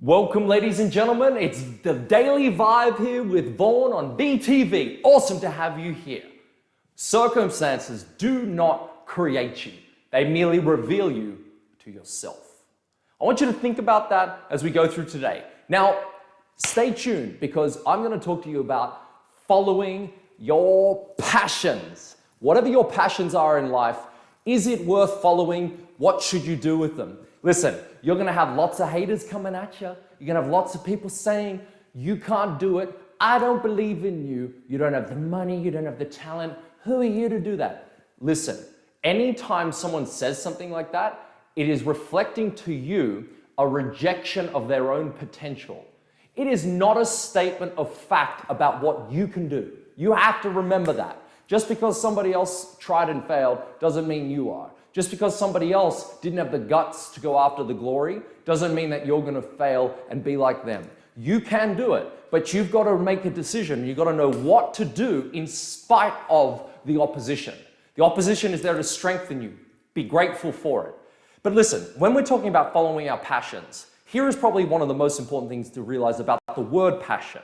Welcome, ladies and gentlemen. It's the Daily Vibe here with Vaughan on VTV. Awesome to have you here. Circumstances do not create you. They merely reveal you to yourself. I want you to think about that as we go through today. Now, stay tuned because I'm going to talk to you about following your passions. Whatever your passions are in life, is it worth following? What should you do with them? Listen, you're going to have lots of haters coming at you. You're going to have lots of people saying, you can't do it. I don't believe in you. You don't have the money. You don't have the talent. Who are you to do that? Listen, anytime someone says something like that, it is reflecting to you a rejection of their own potential. It is not a statement of fact about what you can do. You have to remember that. Just because somebody else tried and failed doesn't mean you are. Just because somebody else didn't have the guts to go after the glory doesn't mean that you're going to fail and be like them. You can do it, but you've got to make a decision. You've got to know what to do in spite of the opposition. The opposition is there to strengthen you. Be grateful for it. But listen, when we're talking about following our passions, here is probably one of the most important things to realize about the word passion.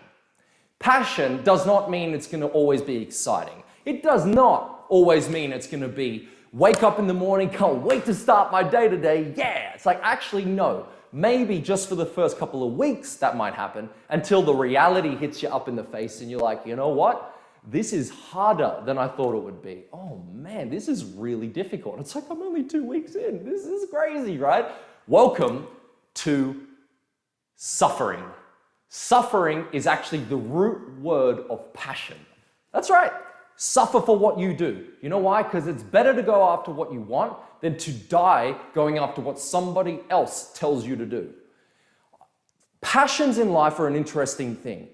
Passion does not mean it's going to always be exciting. It does not always mean it's going to be wake up in the morning, can't wait to start my day today. Yeah, it's like, actually, no. Maybe just for the first couple of weeks that might happen until the reality hits you up in the face and you're like, you know what? This is harder than I thought it would be. Oh man, this is really difficult. It's like, I'm only 2 weeks in. This is crazy, right? Welcome to suffering. Suffering is actually the root word of passion. That's right. Suffer for what you do. You know why? Because it's better to go after what you want than to die going after what somebody else tells you to do. Passions in life are an interesting thing.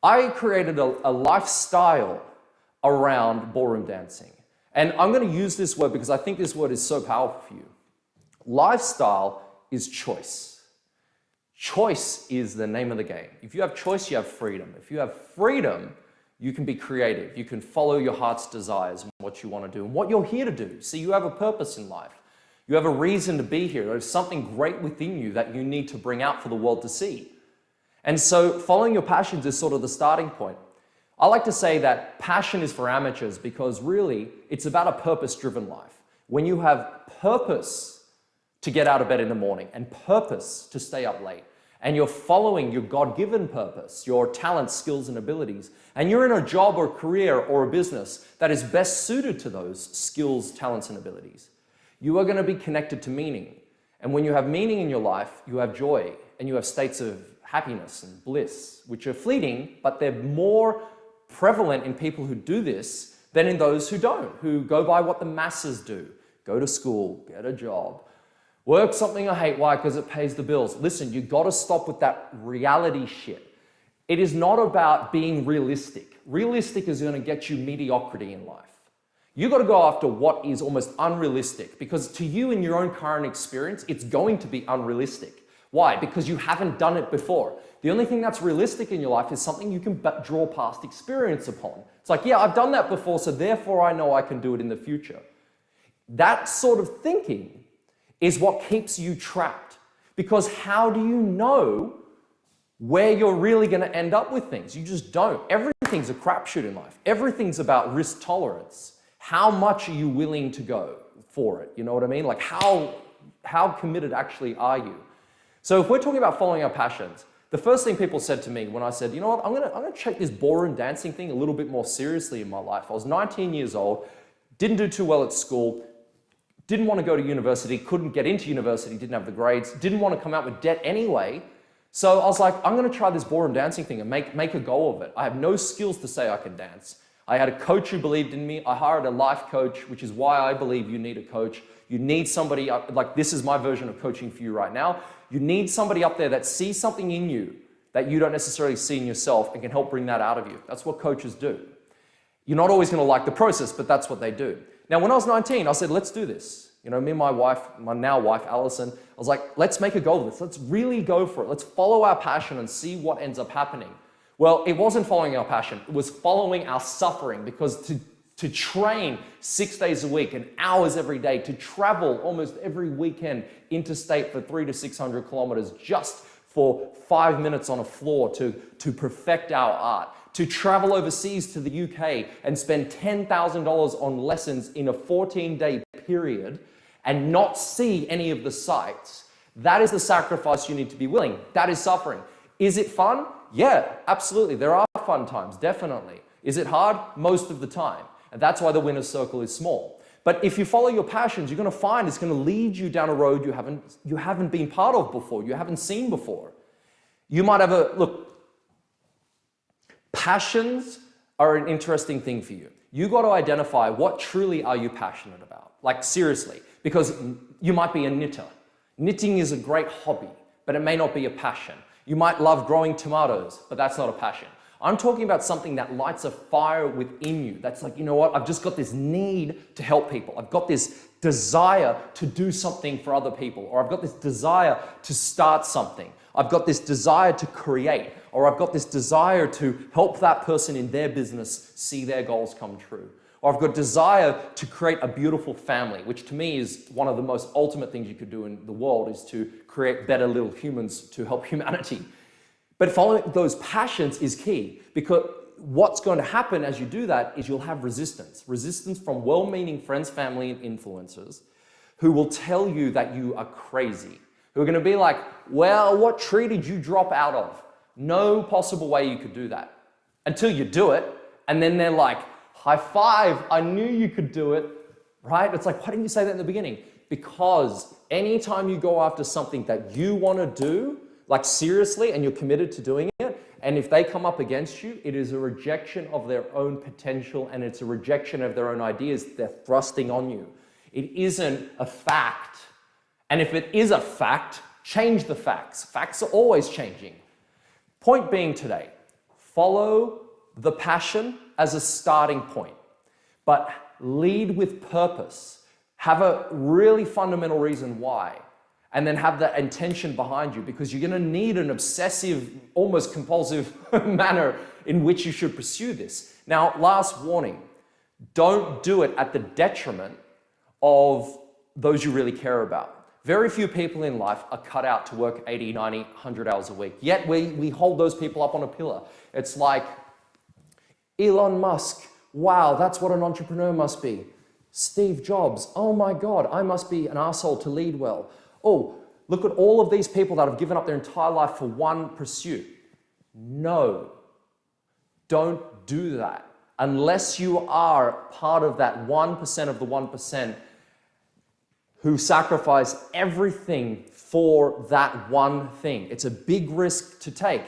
I created a lifestyle around ballroom dancing. And I'm going to use this word because I think this word is so powerful for you. Lifestyle is choice. Choice is the name of the game. If you have choice, you have freedom. If you have freedom, you can be creative. You can follow your heart's desires and what you want to do and what you're here to do. See, you have a purpose in life. You have a reason to be here. There's something great within you that you need to bring out for the world to see. And so following your passions is sort of the starting point. I like to say that passion is for amateurs because really it's about a purpose-driven life. When you have purpose to get out of bed in the morning and purpose to stay up late, and you're following your God-given purpose, your talents, skills, and abilities, and you're in a job or career or a business that is best suited to those skills, talents, and abilities, you are going to be connected to meaning. And when you have meaning in your life, you have joy, and you have states of happiness and bliss, which are fleeting, but they're more prevalent in people who do this than in those who don't, who go by what the masses do. Go to school, get a job, work something I hate. Why? Because it pays the bills. Listen, you got to stop with that reality shit. It is not about being realistic. Realistic is going to get you mediocrity in life. You got to go after what is almost unrealistic because to you in your own current experience, it's going to be unrealistic. Why? Because you haven't done it before. The only thing that's realistic in your life is something you can draw past experience upon. It's like, yeah, I've done that before, so therefore I know I can do it in the future. That sort of thinking is what keeps you trapped. Because how do you know where you're really going to end up with things? You just don't. Everything's a crapshoot in life. Everything's about risk tolerance. How much are you willing to go for it? You know what I mean? Like how committed actually are you? So if we're talking about following our passions, the first thing people said to me when I said, you know what, I'm gonna take this ballroom dancing thing a little bit more seriously in my life. I was 19 years old, didn't do too well at school, didn't want to go to university, couldn't get into university, didn't have the grades, didn't want to come out with debt anyway. So I was like, I'm going to try this ballroom dancing thing and make a go of it. I have no skills to say I can dance. I had a coach who believed in me. I hired a life coach, which is why I believe you need a coach. You need somebody, like this is my version of coaching for you right now. You need somebody up there that sees something in you that you don't necessarily see in yourself and can help bring that out of you. That's what coaches do. You're not always going to like the process, but that's what they do. Now, when I was 19, I said, let's do this. You know, me and my wife, my now wife, Allison, I was like, let's make a go of this. Let's really go for it. Let's follow our passion and see what ends up happening. Well, it wasn't following our passion. It was following our suffering because to train 6 days a week and hours every day, to travel almost every weekend interstate for 300 to 600 kilometers just for 5 minutes on a floor to perfect our art, to travel overseas to the UK and spend $10,000 on lessons in a 14-day period and not see any of the sights. That is the sacrifice you need to be willing. That is suffering. Is it fun? Yeah, absolutely. There are fun times, definitely. Is it hard? Most of the time. And that's why the winner's circle is small. But if you follow your passions, you're going to find it's going to lead you down a road you haven't been part of before, you haven't seen before. You might have look, passions are an interesting thing for you. You got to identify what truly are you passionate about. Like seriously, because you might be a knitter. Knitting is a great hobby, but it may not be a passion. You might love growing tomatoes, but that's not a passion. I'm talking about something that lights a fire within you. That's like, you know what? I've just got this need to help people. I've got this desire to do something for other people, or I've got this desire to start something. I've got this desire to create, or I've got this desire to help that person in their business see their goals come true. Or I've got desire to create a beautiful family, which to me is one of the most ultimate things you could do in the world, is to create better little humans to help humanity. But following those passions is key, because what's going to happen as you do that is you'll have resistance. Resistance from well-meaning friends, family, and influencers who will tell you that you are crazy, who are going to be like, well, what tree did you drop out of? No possible way you could do that. Until you do it, and then they're like, high five, I knew you could do it, right? It's like, why didn't you say that in the beginning? Because anytime you go after something that you want to do, like seriously, and you're committed to doing it, and if they come up against you, it is a rejection of their own potential, and it's a rejection of their own ideas they're thrusting on you. It isn't a fact. And if it is a fact, change the facts. Facts are always changing. Point being today, follow the passion as a starting point, but lead with purpose. Have a really fundamental reason why, and then have that intention behind you, because you're going to need an obsessive, almost compulsive manner in which you should pursue this. Now, last warning, don't do it at the detriment of those you really care about. Very few people in life are cut out to work 80, 90, 100 hours a week. Yet we hold those people up on a pillar. It's like Elon Musk, wow, that's what an entrepreneur must be. Steve Jobs, oh my God, I must be an asshole to lead well. Oh, look at all of these people that have given up their entire life for one pursuit. No, don't do that unless you are part of that 1% of the 1% who sacrifice everything for that one thing. It's a big risk to take.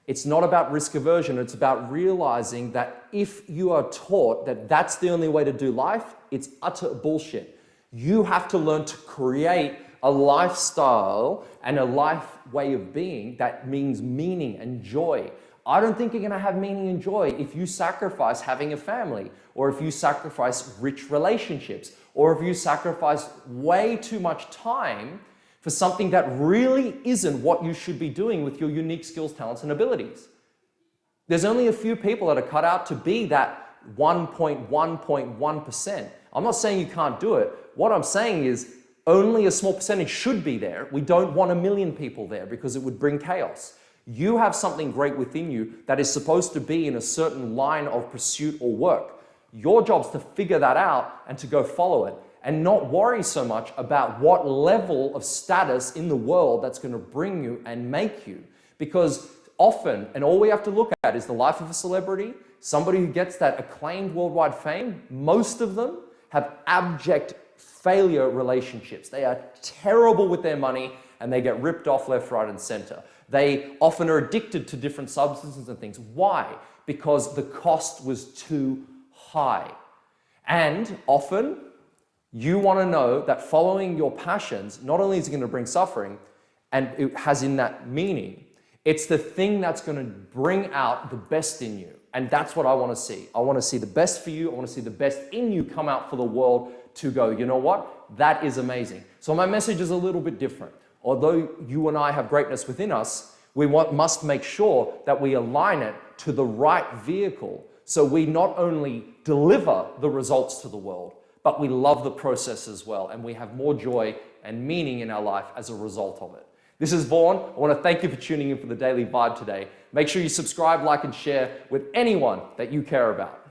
It's not about risk aversion. It's about realizing that if you are taught that that's the only way to do life, it's utter bullshit. You have to learn to create a lifestyle and a life way of being that means meaning and joy. I don't think you're going to have meaning and joy if you sacrifice having a family, or if you sacrifice rich relationships, or if you sacrifice way too much time for something that really isn't what you should be doing with your unique skills, talents, and abilities. There's only a few people that are cut out to be that 1.1%. I'm not saying you can't do it. What I'm saying is only a small percentage should be there. We don't want 1 million people there because it would bring chaos. You have something great within you that is supposed to be in a certain line of pursuit or work. Your job's to figure that out and to go follow it, and not worry so much about what level of status in the world that's going to bring you and make you. Because often, and all we have to look at is the life of a celebrity, somebody who gets that acclaimed worldwide fame, most of them have abject failure relationships. They are terrible with their money and they get ripped off left, right, and center. They often are addicted to different substances and things. Why? Because the cost was too high. And often, you want to know that following your passions, not only is it going to bring suffering, and it has in that meaning, it's the thing that's going to bring out the best in you. And that's what I want to see. I want to see the best for you. I want to see the best in you come out for the world to go, you know what? That is amazing. So my message is a little bit different. Although you and I have greatness within us, we must make sure that we align it to the right vehicle, so we not only deliver the results to the world, but we love the process as well, and we have more joy and meaning in our life as a result of it. This is Vaughan. I want to thank you for tuning in for the Daily Vibe today. Make sure you subscribe, like, and share with anyone that you care about.